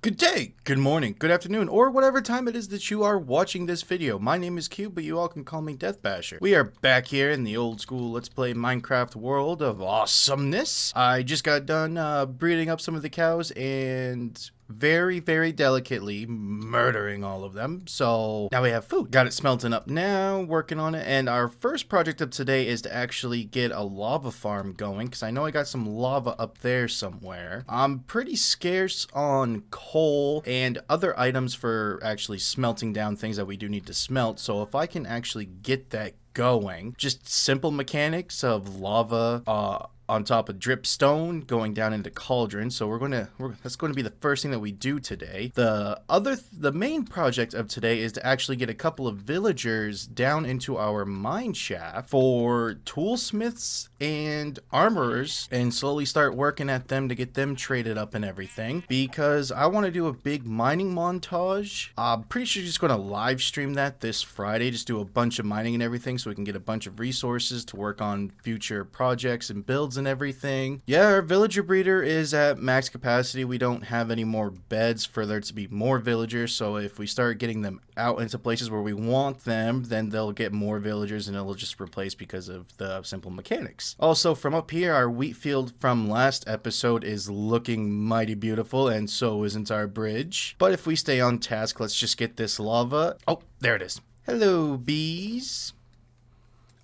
Good day, good morning, good afternoon, or whatever time it is that you are watching this video. My name is Q, but you all can call me Death Basher. We are back here in the old school Let's Play Minecraft world of awesomeness. I just got done breeding up some of the cows and very delicately murdering all of them. So now we have food. Got it smelting up now, working on it. And our first project of today is to actually get a lava farm going, because I know I got some lava up there somewhere. I'm pretty scarce on coal and other items for actually smelting down things that we do need to smelt. So if I can actually get that going, just simple mechanics of lava, on top of drip stone going down into cauldron. So that's going to be the first thing that we do today. The main project of today is to actually get a couple of villagers down into our mine shaft for toolsmiths and armorers and slowly start working at them to get them traded up and everything, because I want to do a big mining montage. I'm pretty sure just going to live stream that this Friday, just do a bunch of mining and everything so we can get a bunch of resources to work on future projects and builds and everything. Yeah, our villager breeder is at max capacity. We don't have any more beds for there to be more villagers, so if we start getting them out into places where we want them, then they'll get more villagers and it'll just replace because of the simple mechanics. Also, from up here, our wheat field from last episode is looking mighty beautiful, and so isn't our bridge. But if we stay on task, let's just get this lava. Oh, there it is. Hello, bees.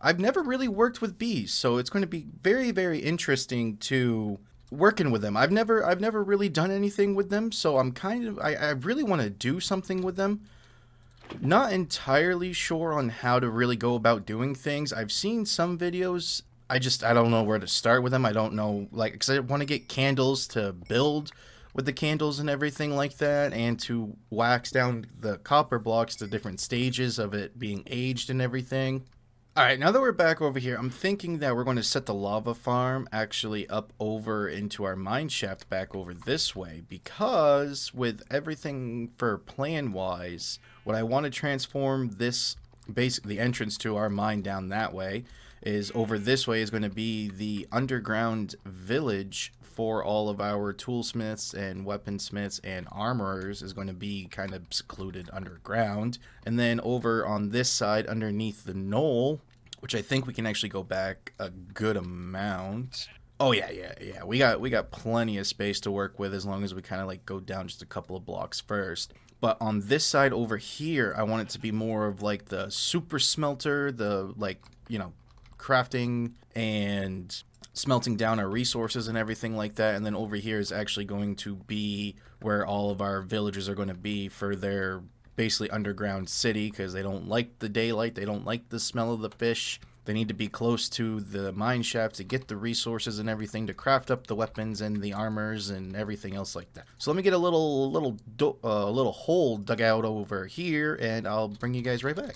I've never really worked with bees, so it's going to be very interesting to working with them. I've never really done anything with them, so I really want to do something with them. Not entirely sure on how to really go about doing things. I've seen some videos. I don't know where to start with them. I don't know, because I want to get candles to build with the candles and everything like that, and to wax down the copper blocks to different stages of it being aged and everything. Alright, now that we're back over here, I'm thinking that we're going to set the lava farm actually up over into our mine shaft back over this way, because with everything for plan-wise, what I want to transform this, basically the entrance to our mine down that way, is over this way is going to be the underground village for all of our toolsmiths and weaponsmiths and armorers, is going to be kind of secluded underground. And then over on this side underneath the knoll, which I think we can actually go back a good amount. Oh yeah. We got plenty of space to work with as long as we kind of like go down just a couple of blocks first. But on this side over here, I want it to be more of like the super smelter, the crafting and smelting down our resources and everything like that. And then over here is actually going to be where all of our villagers are going to be for their basically underground city, because they don't like the daylight, they don't like the smell of the fish. They need to be close to the mine shaft to get the resources and everything to craft up the weapons and the armors and everything else like that. So let me get a little hole dug out over here, and I'll bring you guys right back.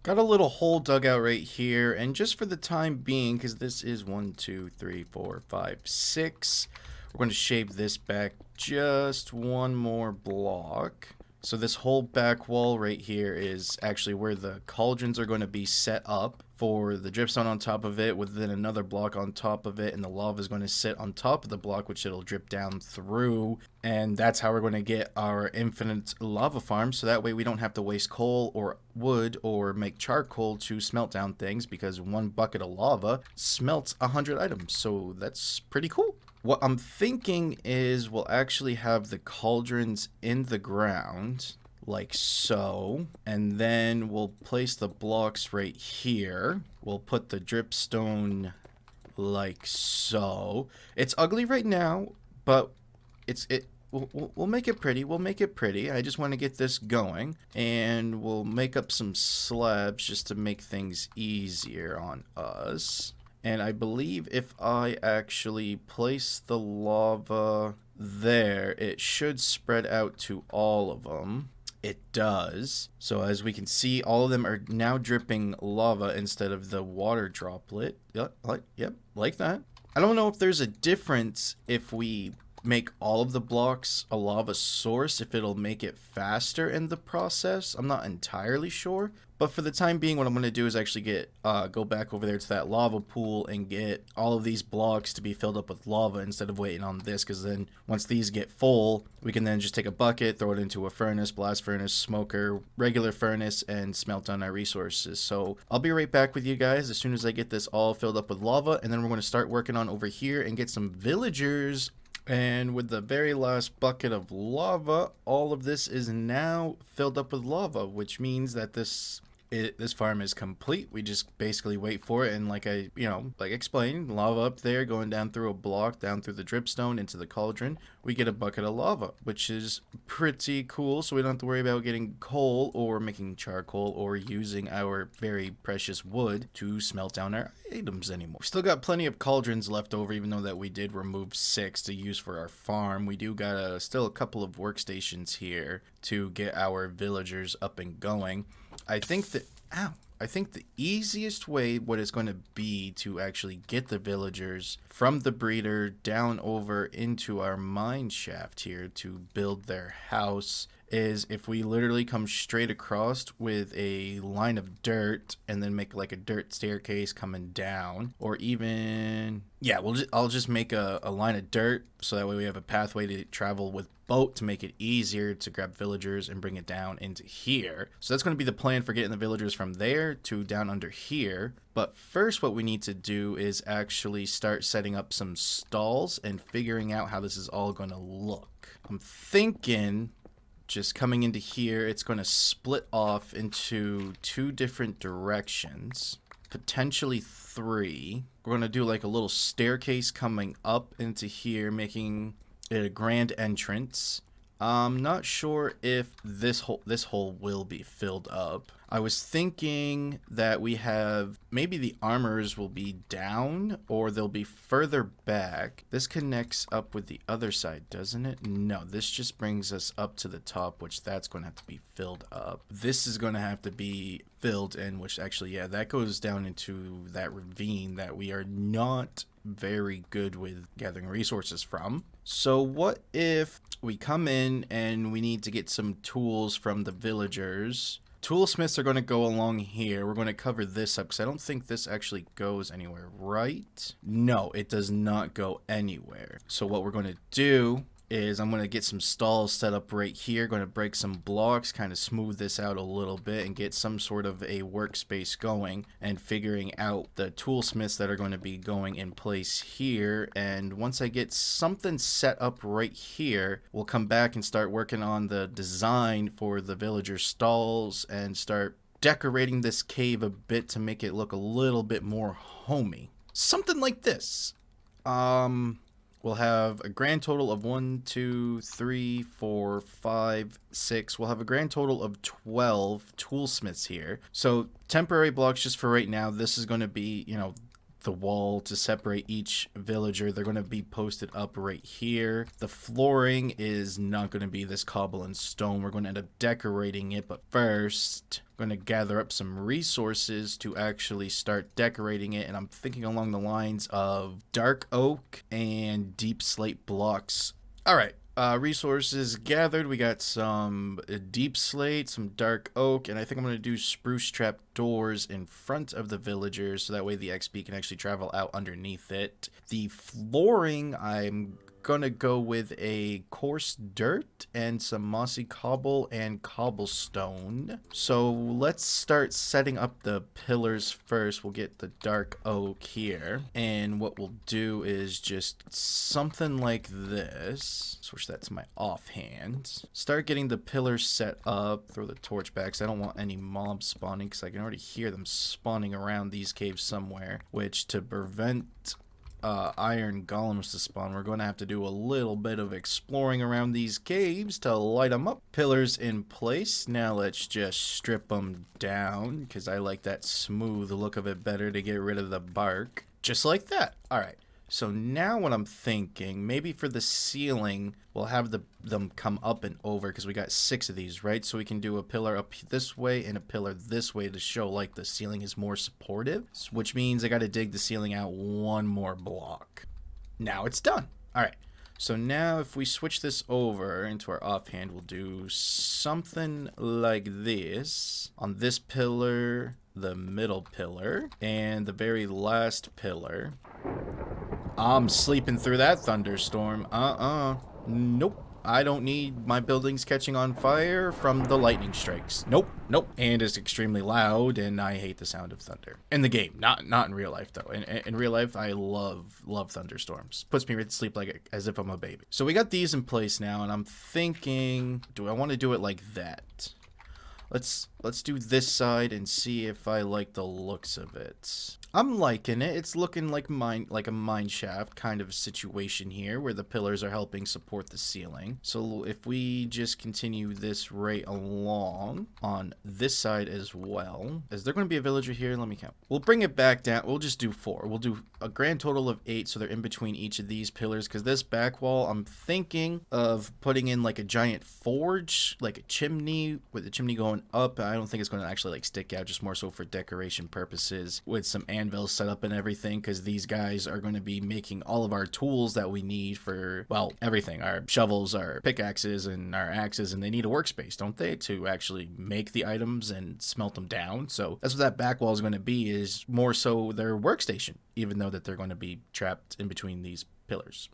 Got a little hole dug out right here, and just for the time being, because this is 1, 2, 3, 4, 5, 6, we're going to shape this back just one more block. So this whole back wall right here is actually where the cauldrons are going to be set up, for the dripstone on top of it, with then another block on top of it, and the lava is going to sit on top of the block, which it'll drip down through. And that's how we're going to get our infinite lava farm, so that way we don't have to waste coal or wood or make charcoal to smelt down things, because one bucket of lava smelts 100 items. So that's pretty cool. What I'm thinking is we'll actually have the cauldrons in the ground, like so, and then we'll place the blocks right here. We'll put the dripstone like so. It's ugly right now, but we'll make it pretty. We'll make it pretty. I just want to get this going, and we'll make up some slabs just to make things easier on us. And I believe if I actually place the lava there, it should spread out to all of them. It does. So as we can see, all of them are now dripping lava instead of the water droplet. Yep, like that. I don't know if there's a difference if we make all of the blocks a lava source if it'll make it faster in the process. I'm not entirely sure. But for the time being, what I'm going to do is actually go back over there to that lava pool and get all of these blocks to be filled up with lava instead of waiting on this, because then once these get full, we can then just take a bucket, throw it into a furnace, blast furnace, smoker, regular furnace, and smelt down our resources. So I'll be right back with you guys as soon as I get this all filled up with lava, and then we're going to start working on over here and get some villagers. And with the very last bucket of lava, all of this is now filled up with lava, which means that this farm is complete. We just basically wait for it, and like I explained, lava up there going down through a block, down through the dripstone into the cauldron. We get a bucket of lava, which is pretty cool, so we don't have to worry about getting coal or making charcoal or using our very precious wood to smelt down our items anymore. We still got plenty of cauldrons left over, even though that we did remove 6 to use for our farm. We do got still a couple of workstations here to get our villagers up and going. I think the easiest way what it's going to be to actually get the villagers from the breeder down over into our mine shaft here to build their house is if we literally come straight across with a line of dirt and then make like a dirt staircase coming down, or even, yeah, I'll just make a line of dirt so that way we have a pathway to travel with boat to make it easier to grab villagers and bring it down into here. So that's going to be the plan for getting the villagers from there to down under here. But first what we need to do is actually start setting up some stalls and figuring out how this is all going to look. I'm thinking just coming into here, it's going to split off into 2 different directions, potentially 3. We're going to do like a little staircase coming up into here, making it a grand entrance. I'm not sure if this hole will be filled up. I was thinking that we have maybe the armors will be down or they'll be further back. This connects up with the other side, doesn't it? No, this just brings us up to the top, which that's going to have to be filled up. This is going to have to be filled in, which actually, yeah, that goes down into that ravine that we are not very good with gathering resources from. So what if we come in and we need to get some tools from the villagers? Toolsmiths are going to go along here. We're going to cover this up because I don't think this actually goes anywhere, right? No, it does not go anywhere. So what we're going to do is I'm going to get some stalls set up right here. Going to break some blocks, kind of smooth this out a little bit and get some sort of a workspace going and figuring out the toolsmiths that are going to be going in place here. And once I get something set up right here, we'll come back and start working on the design for the villager stalls and start decorating this cave a bit to make it look a little bit more homey. Something like this. We'll have a grand total of 1, 2, 3, 4, 5, 6. We'll have a grand total of 12 toolsmiths here. So temporary blocks just for right now. This is going to be, the wall to separate each villager. They're going to be posted up right here. The flooring is not going to be this cobble and stone. We're going to end up decorating it, but first I'm going to gather up some resources to actually start decorating it, and I'm thinking along the lines of dark oak and deep slate blocks. All right. Resources gathered. We got some deep slate, some dark oak, and I think I'm going to do spruce trap doors in front of the villagers so that way the XP can actually travel out underneath it. The flooring, I'm gonna go with a coarse dirt and some mossy cobble and cobblestone. So let's start setting up the pillars first. We'll get the dark oak here, and what we'll do is just something like this. Switch that to my offhand. Start getting the pillars set up. Throw the torch back because I don't want any mobs spawning, because I can already hear them spawning around these caves somewhere, which to prevent iron golems to spawn, we're going to have to do a little bit of exploring around these caves to light them up. Pillars in place. Now let's just strip them down because I like that smooth look of it better to get rid of the bark. Just like that. All right. So now what I'm thinking, maybe for the ceiling, we'll have them come up and over because we got 6 of these, right? So we can do a pillar up this way and a pillar this way to show like the ceiling is more supportive, which means I got to dig the ceiling out 1 more block. Now it's done. All right. So now if we switch this over into our offhand, we'll do something like this. On this pillar, the middle pillar, and the very last pillar. I'm sleeping through that thunderstorm. Nope. I don't need my buildings catching on fire from the lightning strikes. Nope, nope. And it's extremely loud, and I hate the sound of thunder. In the game, not in real life, though. In real life, I love thunderstorms. Puts me right to sleep like as if I'm a baby. So we got these in place now, and I'm thinking, do I want to do it like that? Let's do this side and see if I like the looks of it. I'm liking it. It's looking like a mine shaft kind of situation here where the pillars are helping support the ceiling. So if we just continue this right along on this side as well. Is there going to be a villager here? Let me count. We'll bring it back down. We'll just do 4. We'll do a grand total of 8 so they're in between each of these pillars, because this back wall, I'm thinking of putting in like a giant forge, like a chimney with the chimney going up. I don't think it's going to actually like stick out, just more so for decoration purposes with some anvils set up and everything, because these guys are going to be making all of our tools that we need for, well, everything. Our shovels, our pickaxes, and our axes, and they need a workspace, don't they, to actually make the items and smelt them down. So that's what that back wall is going to be, is more so their workstation, even though that they're going to be trapped in between these pillars.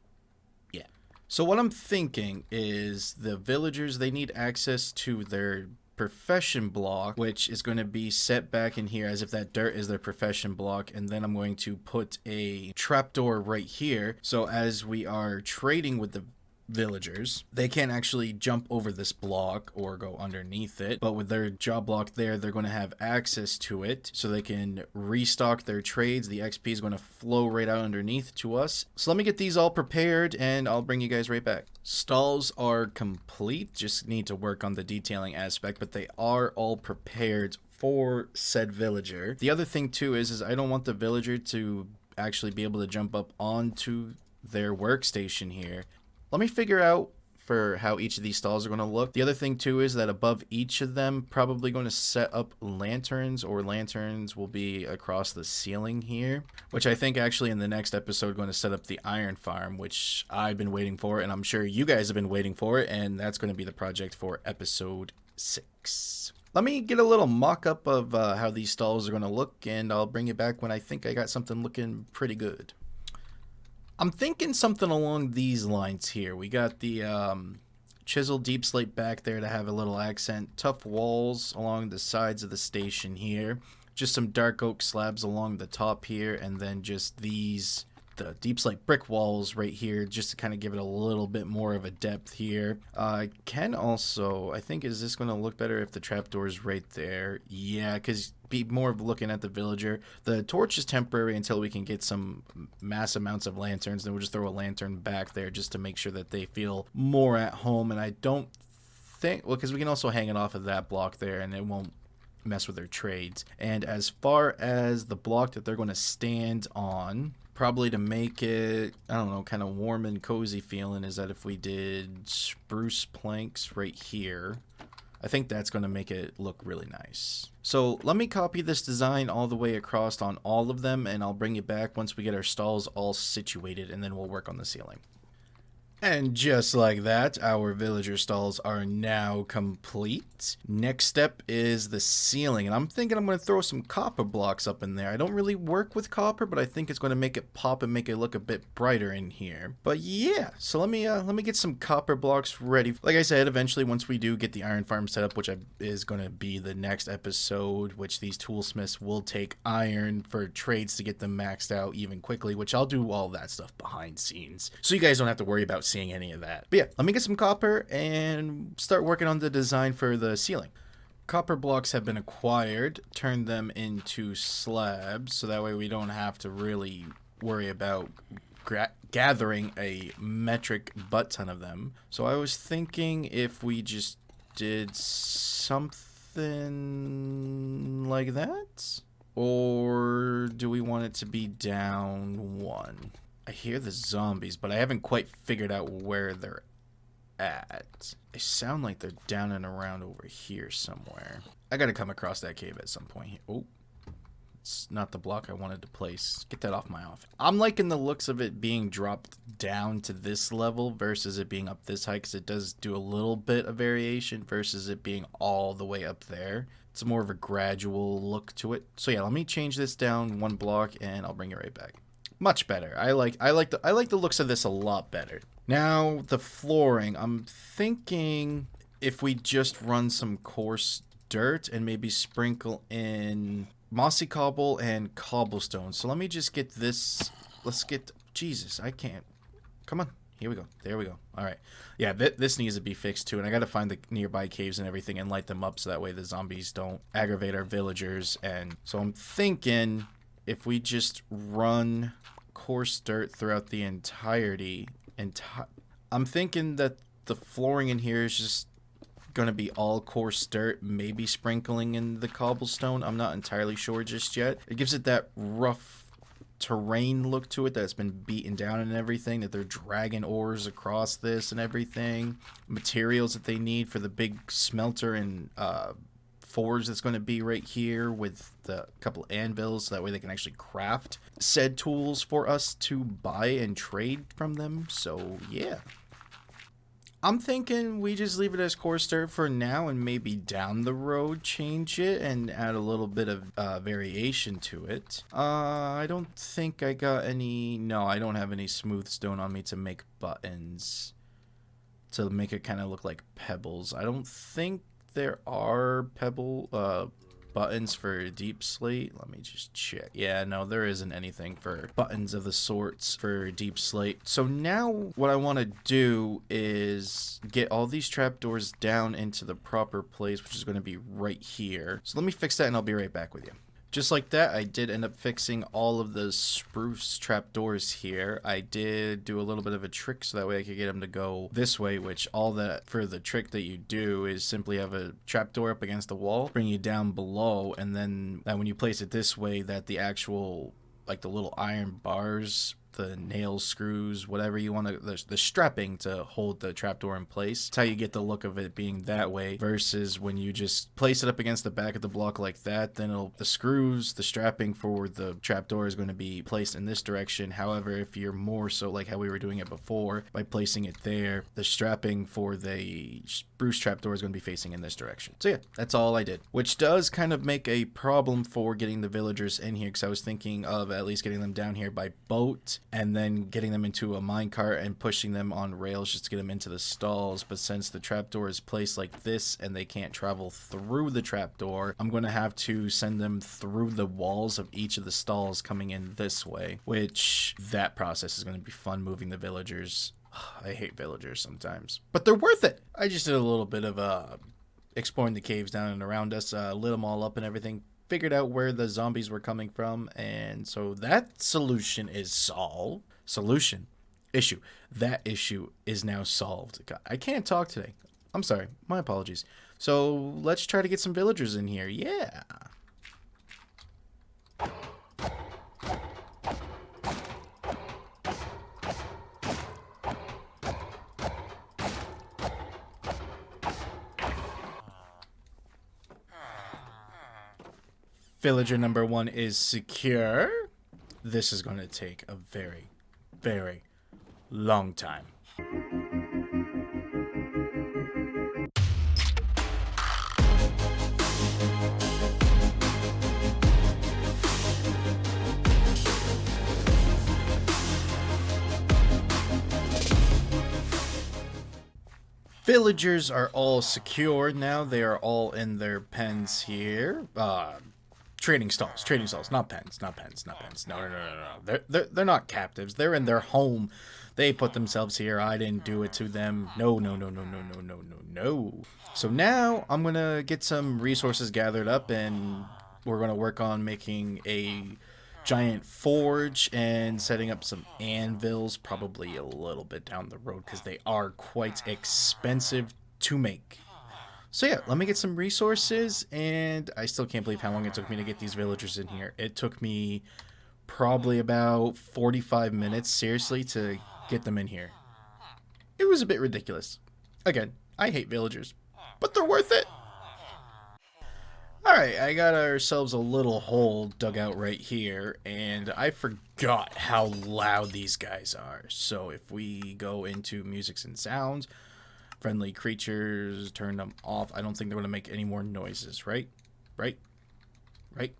Yeah. So what I'm thinking is the villagers, they need access to their profession block, which is going to be set back in here as if that dirt is their profession block, and then I'm going to put a trapdoor right here, so as we are trading with the villagers, they can't actually jump over this block or go underneath it, but with their job block there, they're going to have access to it so they can restock their trades. The XP is going to flow right out underneath to us. So let me get these all prepared and I'll bring you guys right back. Stalls are complete, just need to work on the detailing aspect, but they are all prepared for said villager. The other thing too is I don't want the villager to actually be able to jump up onto their workstation here. Let me figure out for how each of these stalls are going to look. The other thing too is that above each of them, probably going to set up lanterns, or lanterns will be across the ceiling here, which I think actually in the next episode going to set up the iron farm, which I've been waiting for, and I'm sure you guys have been waiting for it, and that's going to be the project for episode 6. Let me get a little mock-up of how these stalls are going to look, and I'll bring you back when I think I got something looking pretty good. I'm thinking something along these lines here. We got the chiseled deep slate back there to have a little accent. Tough walls along the sides of the station here. Just some dark oak slabs along the top here. And then just the deep slate brick walls right here, just to kind of give it a little bit more of a depth here. Can also, I think, is this going to look better if the trapdoor's right there? Yeah, because be more of looking at the villager. The torch is temporary until we can get some mass amounts of lanterns. Then we'll just throw a lantern back there just to make sure that they feel more at home. And I don't think, well, because we can also hang it off of that block there and it won't mess with their trades. And as far as the block that they're going to stand on, probably to make it, I don't know, kind of warm and cozy feeling, is that if we did spruce planks right here, I think that's going to make it look really nice. So let me copy this design all the way across on all of them, and I'll bring you back once we get our stalls all situated, and then we'll work on the ceiling. And just like that, our villager stalls are now complete. Next step is the ceiling, and I'm thinking I'm going to throw some copper blocks up in there. I don't really work with copper, but I think it's going to make it pop and make it look a bit brighter in here. But yeah, so let me get some copper blocks ready. Like I said, eventually once we do get the iron farm set up, which is going to be the next episode, which these toolsmiths will take iron for trades to get them maxed out even quickly, which I'll do all that stuff behind scenes, so you guys don't have to worry about seeing any of that. But yeah, let me get some copper and start working on the design for the ceiling. Copper blocks have been acquired. Turn them into slabs, so that way we don't have to really worry about gathering a metric butt ton of them. So I was thinking if we just did something like that, or do we want it to be down 1? I hear the zombies, but I haven't quite figured out where they're at. They sound like they're down and around over here somewhere. I gotta come across that cave at some point here. Oh, That's not the block I wanted to place. Get that off my office. I'm liking the looks of it being dropped down to this level versus it being up this high, because it does do a little bit of variation versus it being all the way up there. It's more of a gradual look to it. So yeah, let me change this down 1 block and I'll bring it right back. Much better. I like the looks of this a lot better. Now the flooring. I'm thinking if we just run some coarse dirt and maybe sprinkle in mossy cobble and cobblestone. So let me just get this. Let's get. Jesus, I can't. Come on. Here we go. There we go. All right. Yeah, this needs to be fixed too. And I got to find the nearby caves and everything and light them up so that way the zombies don't aggravate our villagers. And so I'm thinking if we just run coarse dirt throughout the entirety. I'm thinking that the flooring in here is just going to be all coarse dirt, maybe sprinkling in the cobblestone. I'm not entirely sure just yet. It gives it that rough terrain look to it that's been beaten down and everything, that they're dragging ores across this and everything, materials that they need for the big smelter and forge that's going to be right here with the couple anvils, so that way they can actually craft said tools for us to buy and trade from them. So yeah, I'm thinking we just leave it as coarse dirt for now and maybe down the road change it and add a little bit of variation to it. I don't think I got any. No, I don't have any smooth stone on me to make buttons to make it kind of look like pebbles. I don't think there are buttons for deep slate. Let me just check. Yeah, no, there isn't anything for buttons of the sorts for deep slate. So now what I want to do is get all these trapdoors down into the proper place, which is going to be right here. So let me fix that and I'll be right back with you. Just like that, I did end up fixing all of the spruce trapdoors here. I did do a little bit of a trick so that way I could get them to go this way, which all that for the trick that you do is simply have a trapdoor up against the wall, bring you down below, and then when you place it this way, that the actual, like the little iron bars, the nails, screws, whatever you want to, the strapping to hold the trapdoor in place. That's how you get the look of it being that way, versus when you just place it up against the back of the block like that, then the screws, the strapping for the trapdoor is going to be placed in this direction. However, if you're more so like how we were doing it before, by placing it there, the strapping for the spruce trapdoor is going to be facing in this direction. So yeah, that's all I did, which does kind of make a problem for getting the villagers in here, because I was thinking of at least getting them down here by boat and then getting them into a minecart and pushing them on rails just to get them into the stalls. But since the trapdoor is placed like this and they can't travel through the trapdoor, I'm going to have to send them through the walls of each of the stalls coming in this way, which that process is going to be fun moving the villagers. I hate villagers sometimes, but they're worth it. I just did a little bit of exploring the caves down and around us, lit them all up and everything, figured out where the zombies were coming from, and so that solution is solved. Issue. That issue is now solved. God, I can't talk today. I'm sorry. My apologies. So let's try to get some villagers in here. Yeah. Villager number 1 is secure. This is going to take a very, very long time. Villagers are all secure now. They are all in their pens here. Trading stalls, not pens. No. They're not captives. They're in their home. They put themselves here. I didn't do it to them. No. So now I'm gonna get some resources gathered up, and we're gonna work on making a giant forge and setting up some anvils, probably a little bit down the road because they are quite expensive to make. So yeah, let me get some resources, and I still can't believe how long it took me to get these villagers in here. It took me probably about 45 minutes, seriously, to get them in here. It was a bit ridiculous. Again, I hate villagers, but they're worth it. Alright, I got ourselves a little hole dug out right here, and I forgot how loud these guys are. So if we go into musics and sounds, friendly creatures, turn them off. I don't think they're going to make any more noises, right? Right? Right?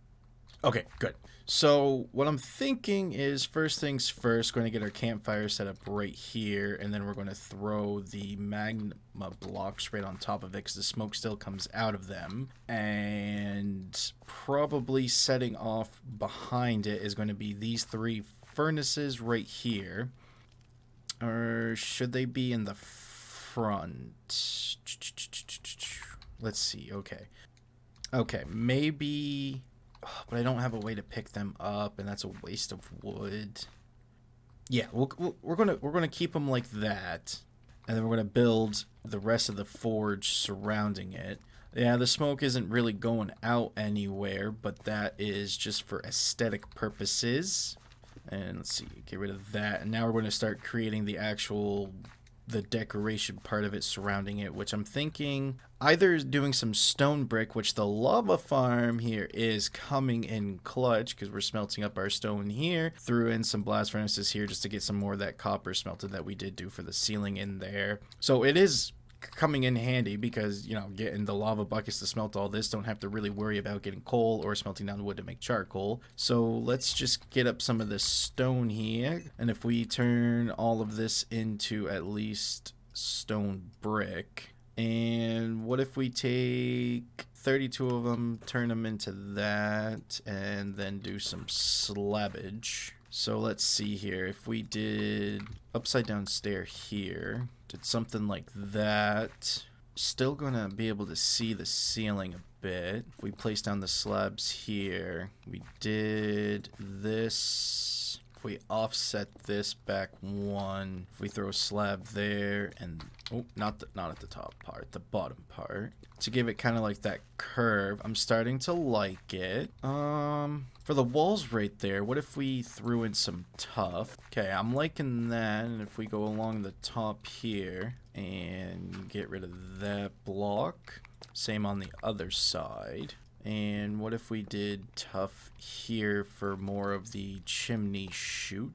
Okay, good. So what I'm thinking is, first things first, going to get our campfire set up right here, and then we're going to throw the magma blocks right on top of it because the smoke still comes out of them. And probably setting off behind it is going to be these three furnaces right here. Or should they be in the front? Let's see. Okay. Okay, maybe... But I don't have a way to pick them up, and that's a waste of wood. Yeah, we're gonna keep them like that, and then we're gonna build the rest of the forge surrounding it. Yeah, the smoke isn't really going out anywhere, but that is just for aesthetic purposes. And let's see, get rid of that, and now we're going to start creating the decoration part of it surrounding it, which I'm thinking either doing some stone brick, which the lava farm here is coming in clutch because we're smelting up our stone here. Threw in some blast furnaces here just to get some more of that copper smelted that we did do for the ceiling in there. So it is coming in handy because, you know, getting the lava buckets to smelt all this, don't have to really worry about getting coal or smelting down wood to make charcoal. So let's just get up some of this stone here, and if we turn all of this into at least stone brick, and what if we take 32 of them, turn them into that, and then do some slabbage. So let's see here, if we did upside down stair here, did something like that, still gonna be able to see the ceiling a bit. If we place down the slabs here, we did this. If we offset this back one, if we throw a slab there, and oh, not at the top part, the bottom part, to give it kind of like that curve. I'm starting to like it. For the walls right there, what if we threw in some tuff? Okay, I'm liking that. And if we go along the top here and get rid of that block, same on the other side. And what if we did tuff here for more of the chimney chute?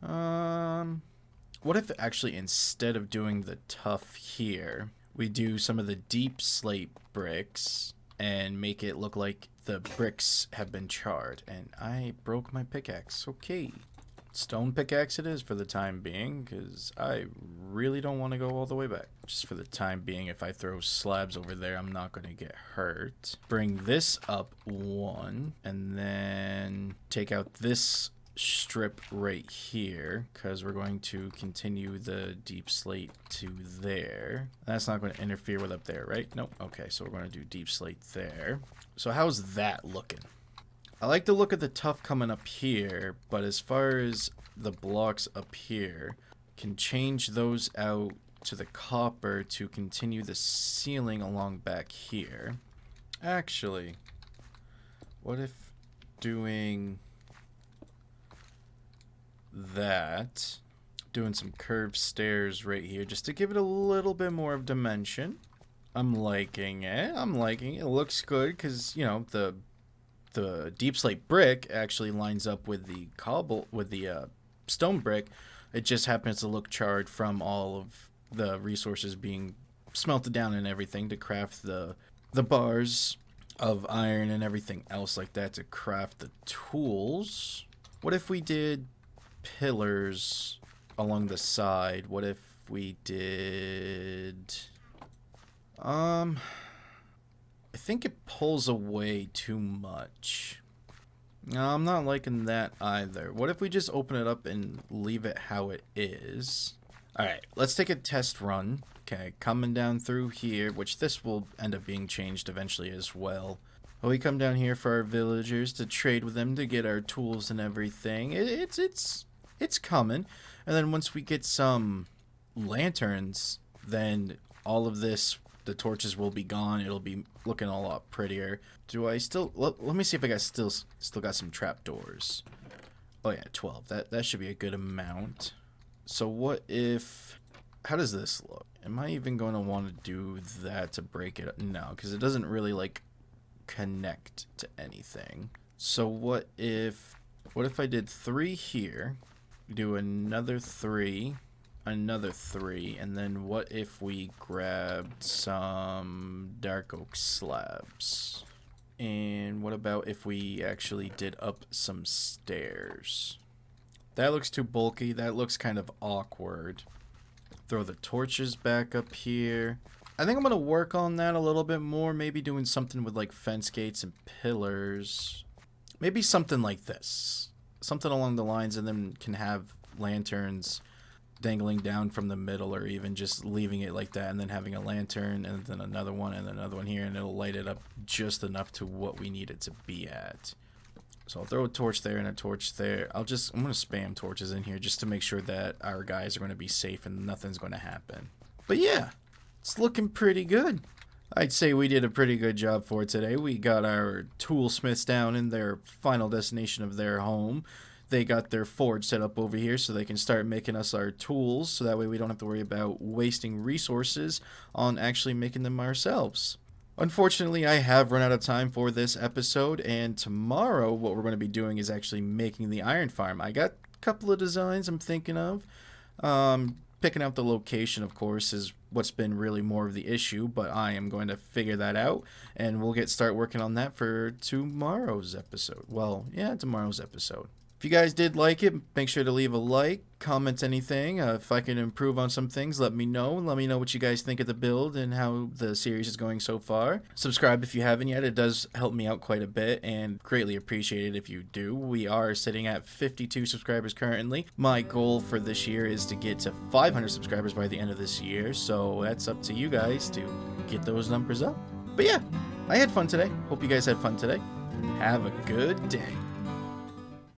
What if actually instead of doing the tuff here, we do some of the deep slate bricks and make it look like the bricks have been charred? And I broke my pickaxe. Okay. Stone pickaxe it is for the time being, because I really don't want to go all the way back. Just for the time being, if I throw slabs over there, I'm not going to get hurt. Bring this up one, and then take out this strip right here, because we're going to continue the deep slate to there. That's not going to interfere with up there, right? Nope. Okay, so we're going to do deep slate there. So how's that looking? I like the look of the tuff coming up here, but as far as the blocks up here, can change those out to the copper to continue the ceiling along back here. Actually, what if doing that, doing some curved stairs right here just to give it a little bit more of dimension. I'm liking it. I'm liking it. It looks good because, you know, the deep slate brick actually lines up with the stone brick. It just happens to look charred from all of the resources being smelted down and everything to craft the bars of iron and everything else like that to craft the tools. What if we did pillars along the side? What if we did I think it pulls away too much. No, I'm not liking that either. What if we just open it up and leave it how it is? Alright, let's take a test run. Okay, coming down through here, which this will end up being changed eventually as well. We come down here for our villagers to trade with them to get our tools and everything. It's coming. And then once we get some lanterns, then all of this, the torches will be gone. It'll be looking a lot prettier. Do I still... Let me see if I got still got some trapdoors. Oh yeah, 12. That should be a good amount. So what if... How does this look? Am I even going to want to do that to break it up? No, because it doesn't really, like, connect to anything. So what if I did 3 here, do another 3, another 3, and then what if we grabbed some dark oak slabs? And what about if we actually did up some stairs? That looks too bulky. That looks kind of awkward. Throw the torches back up here. I think I'm going to work on that a little bit more. Maybe doing something with like fence gates and pillars. Maybe something like this. Something along the lines, and then can have lanterns dangling down from the middle, or even just leaving it like that and then having a lantern and then another one and another one here, and it'll light it up just enough to what we need it to be at. So I'll throw a torch there and a torch there. I'm going to spam torches in here just to make sure that our guys are going to be safe and nothing's going to happen. But yeah, it's looking pretty good. I'd say we did a pretty good job for today. We got our toolsmiths down in their final destination of their home. They got their forge set up over here so they can start making us our tools, so that way we don't have to worry about wasting resources on actually making them ourselves. Unfortunately, I have run out of time for this episode, and tomorrow what we're going to be doing is actually making the iron farm. I got a couple of designs I'm thinking of. Picking out the location, of course, is what's been really more of the issue, but I am going to figure that out, and we'll start working on that for tomorrow's episode. Well, yeah, tomorrow's episode. If you guys did like it, make sure to leave a like, comment anything. If I can improve on some things, let me know. Let me know what you guys think of the build and how the series is going so far. Subscribe if you haven't yet. It does help me out quite a bit, and greatly appreciate it if you do. We are sitting at 52 subscribers currently. My goal for this year is to get to 500 subscribers by the end of this year, so that's up to you guys to get those numbers up. But yeah, I had fun today. Hope you guys had fun today. Have a good day.